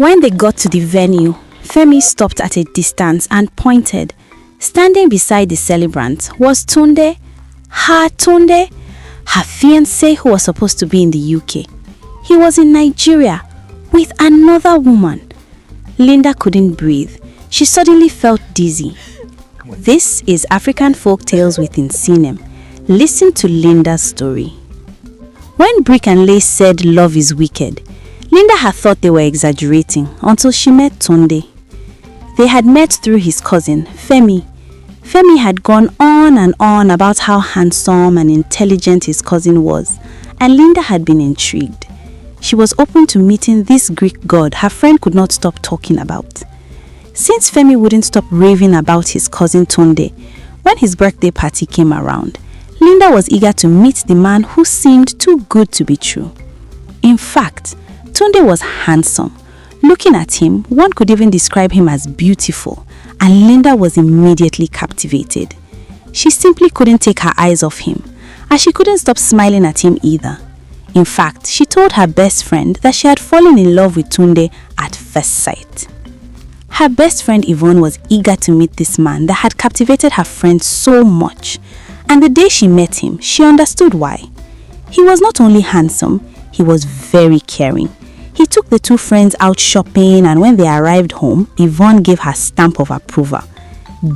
When they got to the venue, Femi stopped at a distance and pointed. Standing beside the celebrant was Tunde, her fiancé who was supposed to be in the UK. He was in Nigeria with another woman. Linda couldn't breathe. She suddenly felt dizzy. This is African Folktales with Nsinem. Listen to Linda's story. When Brick and Lace said love is wicked, Linda had thought they were exaggerating until she met Tunde. They had met through his cousin, Femi. Femi had gone on and on about how handsome and intelligent his cousin was, and Linda had been intrigued. She was open to meeting this Greek god her friend could not stop talking about. Since Femi wouldn't stop raving about his cousin Tunde, when his birthday party came around, Linda was eager to meet the man who seemed too good to be true. In fact, Tunde was handsome. Looking at him, one could even describe him as beautiful, and Linda was immediately captivated. She simply couldn't take her eyes off him, and she couldn't stop smiling at him either. In fact, she told her best friend that she had fallen in love with Tunde at first sight. Her best friend Yvonne was eager to meet this man that had captivated her friend so much, and the day she met him, she understood why. He was not only handsome, he was very caring. He took the two friends out shopping, and when they arrived home, Yvonne gave her stamp of approval.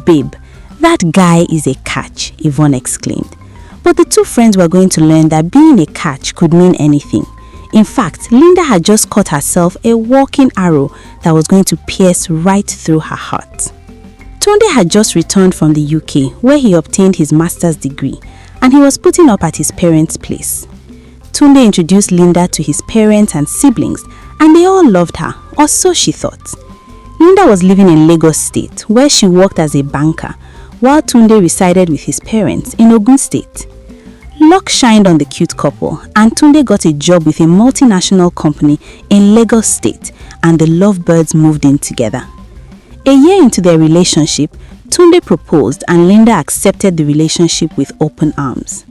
"Babe, that guy is a catch," Yvonne exclaimed. But the two friends were going to learn that being a catch could mean anything. In fact, Linda had just caught herself a walking arrow that was going to pierce right through her heart. Tunde had just returned from the UK, where he obtained his master's degree, and he was putting up at his parents' place. Tunde introduced Linda to his parents and siblings, and they all loved her, or so she thought. Linda was living in Lagos State, where she worked as a banker, while Tunde resided with his parents in Ogun State. Luck shined on the cute couple, and Tunde got a job with a multinational company in Lagos State, and the lovebirds moved in together. A year into their relationship, Tunde proposed, and Linda accepted the relationship with open arms.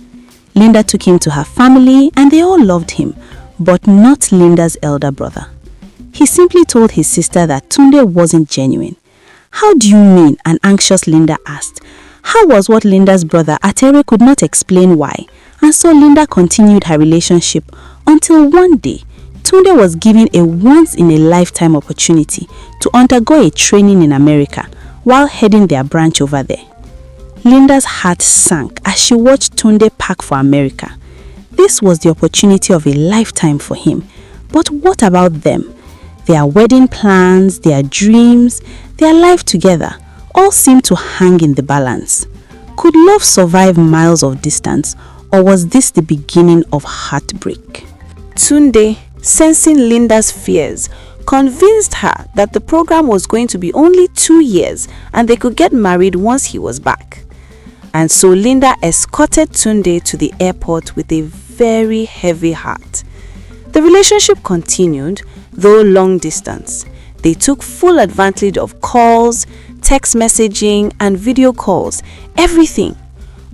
Linda took him to her family, and they all loved him, but not Linda's elder brother. He simply told his sister that Tunde wasn't genuine. "How do you mean?" an anxious Linda asked. How was what Linda's brother Atere could not explain why, and so Linda continued her relationship until one day, Tunde was given a once-in-a-lifetime opportunity to undergo a training in America while heading their branch over there. Linda's heart sank as she watched Tunde pack for America. This was the opportunity of a lifetime for him. But what about them? Their wedding plans, their dreams, their life together all seemed to hang in the balance. Could love survive miles of distance, or was this the beginning of heartbreak? Tunde, sensing Linda's fears, convinced her that the program was going to be only 2 years and they could get married once he was back. And so Linda escorted Tunde to the airport with a very heavy heart. The relationship continued, though long distance. They took full advantage of calls, text messaging, and video calls, everything,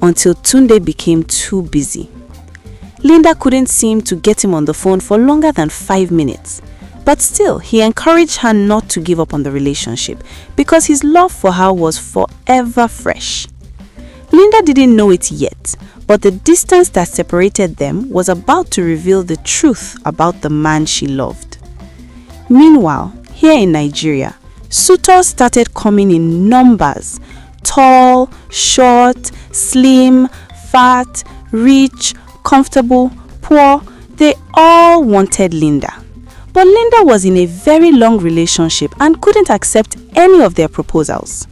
until Tunde became too busy. Linda couldn't seem to get him on the phone for longer than 5 minutes. But still, he encouraged her not to give up on the relationship because his love for her was forever fresh. Linda didn't know it yet, but the distance that separated them was about to reveal the truth about the man she loved. Meanwhile, here in Nigeria, suitors started coming in numbers. Tall, short, slim, fat, rich, comfortable, poor, they all wanted Linda. But Linda was in a very long relationship and couldn't accept any of their proposals.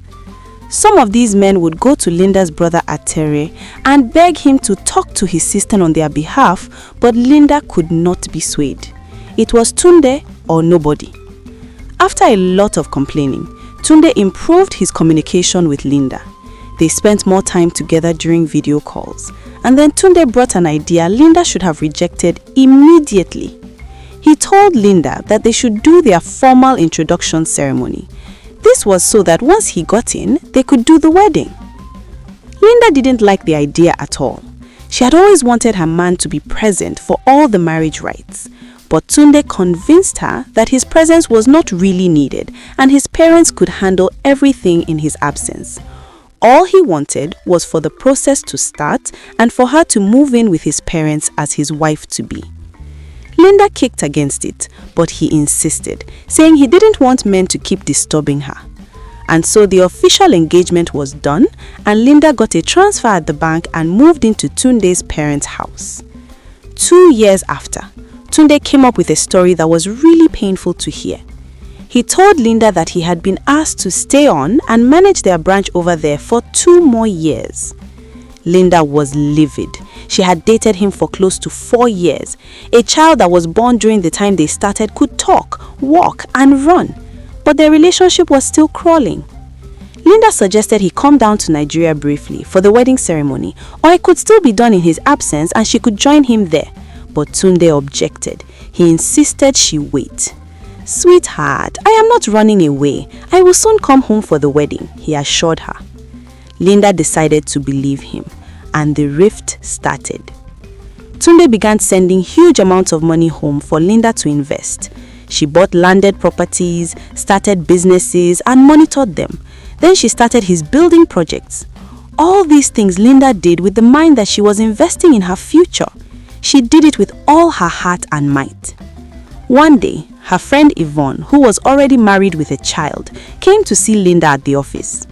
Some of these men would go to Linda's brother Atere and beg him to talk to his sister on their behalf, but Linda could not be swayed. It was Tunde or nobody. After a lot of complaining, Tunde improved his communication with Linda. They spent more time together during video calls, and then Tunde brought an idea Linda should have rejected immediately. He told Linda that they should do their formal introduction ceremony. This was so that once he got in, they could do the wedding. Linda didn't like the idea at all. She had always wanted her man to be present for all the marriage rites. But Tunde convinced her that his presence was not really needed and his parents could handle everything in his absence. All he wanted was for the process to start and for her to move in with his parents as his wife-to-be. Linda kicked against it, but he insisted, saying he didn't want men to keep disturbing her. And so the official engagement was done and Linda got a transfer at the bank and moved into Tunde's parents' house. 2 years after, Tunde came up with a story that was really painful to hear. He told Linda that he had been asked to stay on and manage their branch over there for 2 more years. Linda was livid. She had dated him for close to 4 years. A child that was born during the time they started could talk, walk, and run. But their relationship was still crawling. Linda suggested he come down to Nigeria briefly for the wedding ceremony, or it could still be done in his absence and she could join him there. But Tunde objected. He insisted she wait. "Sweetheart, I am not running away. I will soon come home for the wedding," he assured her. Linda decided to believe him, and the rift started. Tunde began sending huge amounts of money home for Linda to invest. She bought landed properties, started businesses, and monitored them. Then she started his building projects. All these things Linda did with the mind that she was investing in her future. She did it with all her heart and might. One day, her friend Yvonne, who was already married with a child, came to see Linda at the office.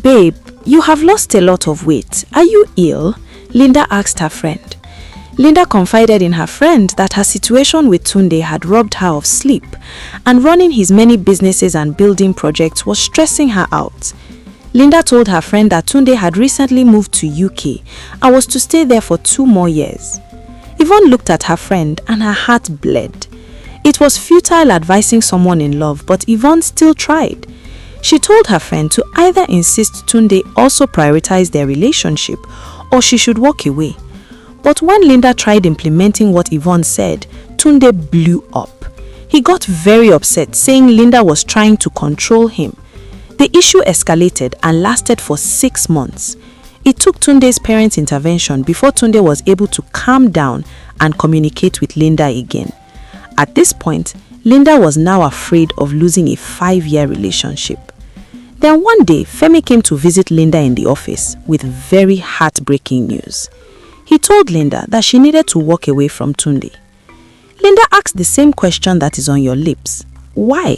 "Babe, you have lost a lot of weight. Are you ill?" Linda asked her friend. Linda confided in her friend that her situation with Tunde had robbed her of sleep, and running his many businesses and building projects was stressing her out. Linda told her friend that Tunde had recently moved to UK and was to stay there for 2 more years. Yvonne looked at her friend and her heart bled. It was futile advising someone in love, but Yvonne still tried. She told her friend to either insist Tunde also prioritize their relationship or she should walk away. But when Linda tried implementing what Yvonne said, Tunde blew up. He got very upset, saying Linda was trying to control him. The issue escalated and lasted for 6 months. It took Tunde's parents' intervention before Tunde was able to calm down and communicate with Linda again. At this point, Linda was now afraid of losing a 5-year relationship. Then one day, Femi came to visit Linda in the office with very heartbreaking news. He told Linda that she needed to walk away from Tunde. Linda asked the same question that is on your lips. Why?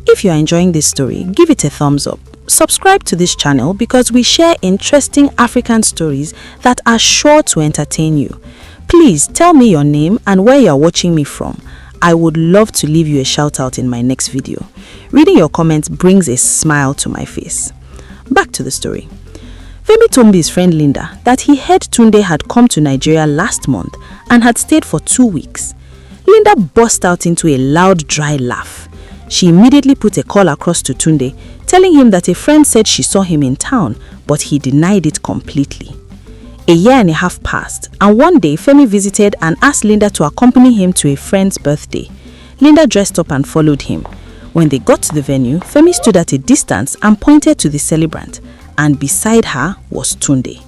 If you are enjoying this story, give it a thumbs up. Subscribe to this channel because we share interesting African stories that are sure to entertain you. Please tell me your name and where you are watching me from. I would love to leave you a shout out in my next video. Reading your comments brings a smile to my face. Back to the story. Femi told his friend Linda that he heard Tunde had come to Nigeria last month and had stayed for 2 weeks. Linda burst out into a loud, dry laugh. She immediately put a call across to Tunde, telling him that a friend said she saw him in town, but he denied it completely. A year and a half passed, and one day Femi visited and asked Linda to accompany him to a friend's birthday. Linda dressed up and followed him. When they got to the venue, Femi stood at a distance and pointed to the celebrant, and beside her was Tunde.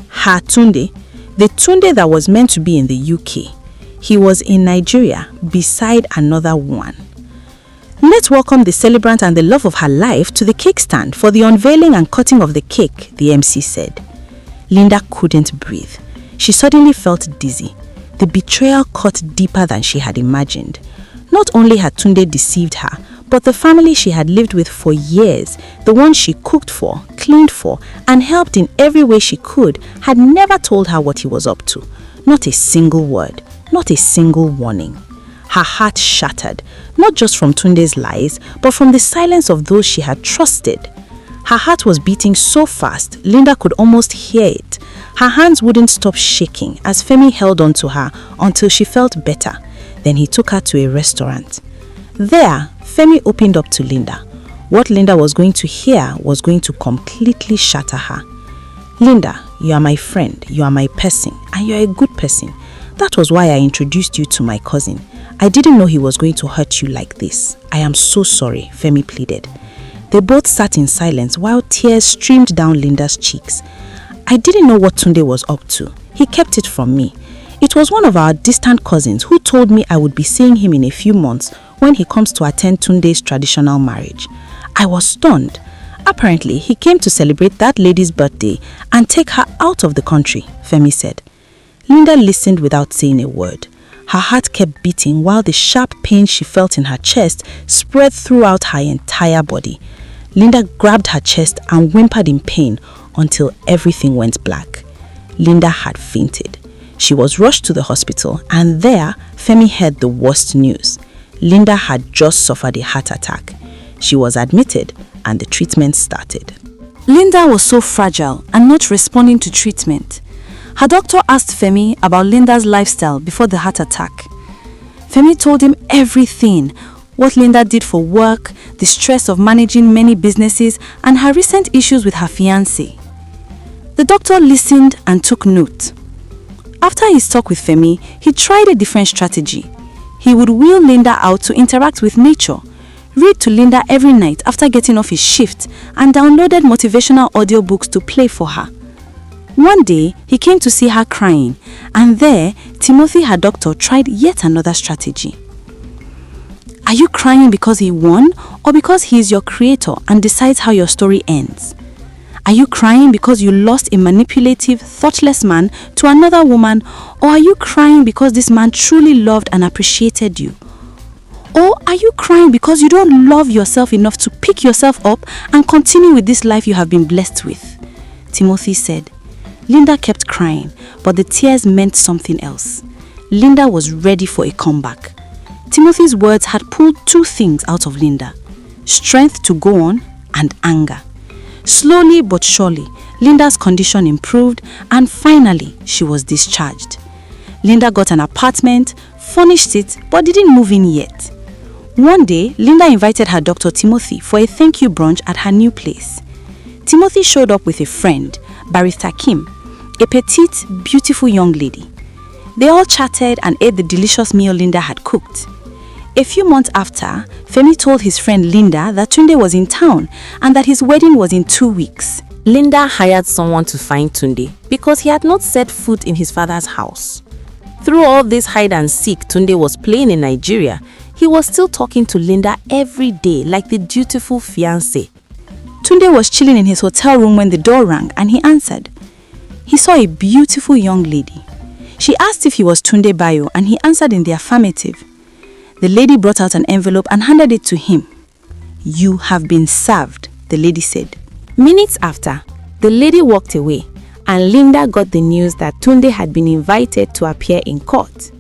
Her Tunde, the Tunde that was meant to be in the UK. He was in Nigeria beside another one. Let's welcome the celebrant and the love of her life to the cake stand for the unveiling and cutting of the cake, the MC said. Linda couldn't breathe. She suddenly felt dizzy. The betrayal cut deeper than she had imagined. Not only had Tunde deceived her, but the family she had lived with for years, the one she cooked for, cleaned for, and helped in every way she could, had never told her what he was up to. Not a single word, not a single warning. Her heart shattered, not just from Tunde's lies, but from the silence of those she had trusted. Her heart was beating so fast, Linda could almost hear it. Her hands wouldn't stop shaking as Femi held on to her until she felt better. Then he took her to a restaurant. There, Femi opened up to Linda. What Linda was going to hear was going to completely shatter her. Linda, you are my friend, you are my person, and you are a good person. That was why I introduced you to my cousin. I didn't know he was going to hurt you like this. I am so sorry, Femi pleaded. They both sat in silence while tears streamed down Linda's cheeks. I didn't know what Tunde was up to. He kept it from me. It was one of our distant cousins who told me I would be seeing him in a few months when he comes to attend Tunde's traditional marriage. I was stunned. Apparently, he came to celebrate that lady's birthday and take her out of the country, Femi said. Linda listened without saying a word. Her heart kept beating while the sharp pain she felt in her chest spread throughout her entire body. Linda grabbed her chest and whimpered in pain until everything went black. Linda had fainted. She was rushed to the hospital, and there, Femi heard the worst news. Linda had just suffered a heart attack. She was admitted and the treatment started. Linda was so fragile and not responding to treatment. Her doctor asked Femi about Linda's lifestyle before the heart attack. Femi told him everything, what Linda did for work, the stress of managing many businesses, and her recent issues with her fiancé. The doctor listened and took note. After his talk with Femi, he tried a different strategy. He would wheel Linda out to interact with nature, read to Linda every night after getting off his shift, and downloaded motivational audiobooks to play for her. One day, he came to see her crying, and there, Timothy, her doctor, tried yet another strategy. Are you crying because he won, or because he is your creator and decides how your story ends? Are you crying because you lost a manipulative, thoughtless man to another woman, or are you crying because this man truly loved and appreciated you? Or are you crying because you don't love yourself enough to pick yourself up and continue with this life you have been blessed with? Timothy said. Linda kept crying, but the tears meant something else. Linda was ready for a comeback. Timothy's words had pulled two things out of Linda: strength to go on and anger. Slowly but surely, Linda's condition improved, and finally, she was discharged. Linda got an apartment, furnished it, but didn't move in yet. One day, Linda invited her doctor Timothy for a thank you brunch at her new place. Timothy showed up with a friend, Barrister Kim, a petite, beautiful young lady. They all chatted and ate the delicious meal Linda had cooked. A few months after, Femi told his friend Linda that Tunde was in town and that his wedding was in 2 weeks. Linda hired someone to find Tunde because he had not set foot in his father's house. Through all this hide and seek Tunde was playing in Nigeria, he was still talking to Linda every day like the dutiful fiancé. Tunde was chilling in his hotel room when the door rang and he answered. He saw a beautiful young lady. She asked if he was Tunde Bayo and he answered in the affirmative. The lady brought out an envelope and handed it to him. "You have been served," the lady said. Minutes after, the lady walked away and Linda got the news that Tunde had been invited to appear in court.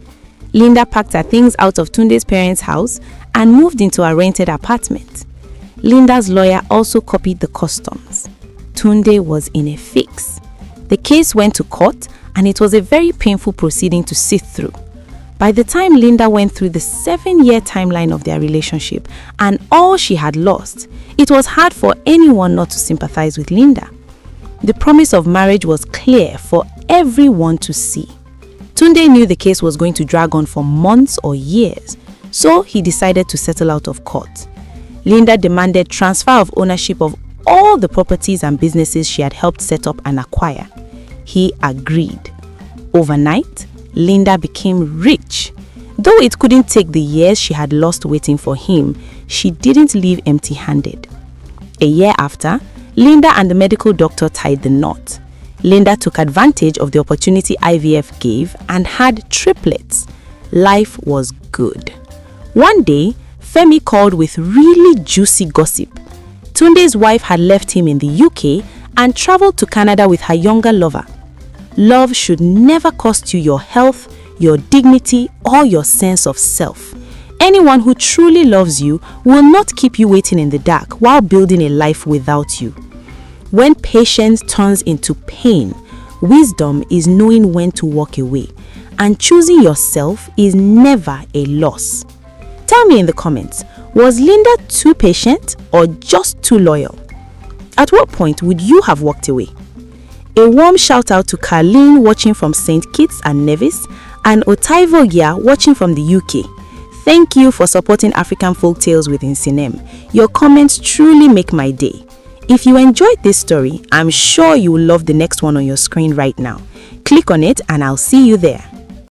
Linda packed her things out of Tunde's parents' house and moved into a rented apartment. Linda's lawyer also copied the customs. Tunde was in a fix. The case went to court and it was a very painful proceeding to sit through. By the time Linda went through the 7-year timeline of their relationship and all she had lost, it was hard for anyone not to sympathize with Linda. The promise of marriage was clear for everyone to see. Tunde knew the case was going to drag on for months or years, so he decided to settle out of court. Linda demanded transfer of ownership of all the properties and businesses she had helped set up and acquire. He agreed. Overnight, Linda became rich. Though it couldn't take the years she had lost waiting for him, she didn't leave empty-handed. A year after, Linda and the medical doctor tied the knot. Linda took advantage of the opportunity IVF gave and had triplets. Life was good. One day, Femi called with really juicy gossip. Tunde's wife had left him in the UK and traveled to Canada with her younger lover. Love should never cost you your health, your dignity, or your sense of self. Anyone who truly loves you will not keep you waiting in the dark while building a life without you. When patience turns into pain, wisdom is knowing when to walk away, and choosing yourself is never a loss. Tell me in the comments, was Linda too patient or just too loyal? At what point would you have walked away? A warm shout out to Carlene watching from St. Kitts and Nevis and Otaivo Gia watching from the UK. Thank you for supporting African Folktales with Insinem. Your comments truly make my day. If you enjoyed this story, I'm sure you will love the next one on your screen right now. Click on it and I'll see you there.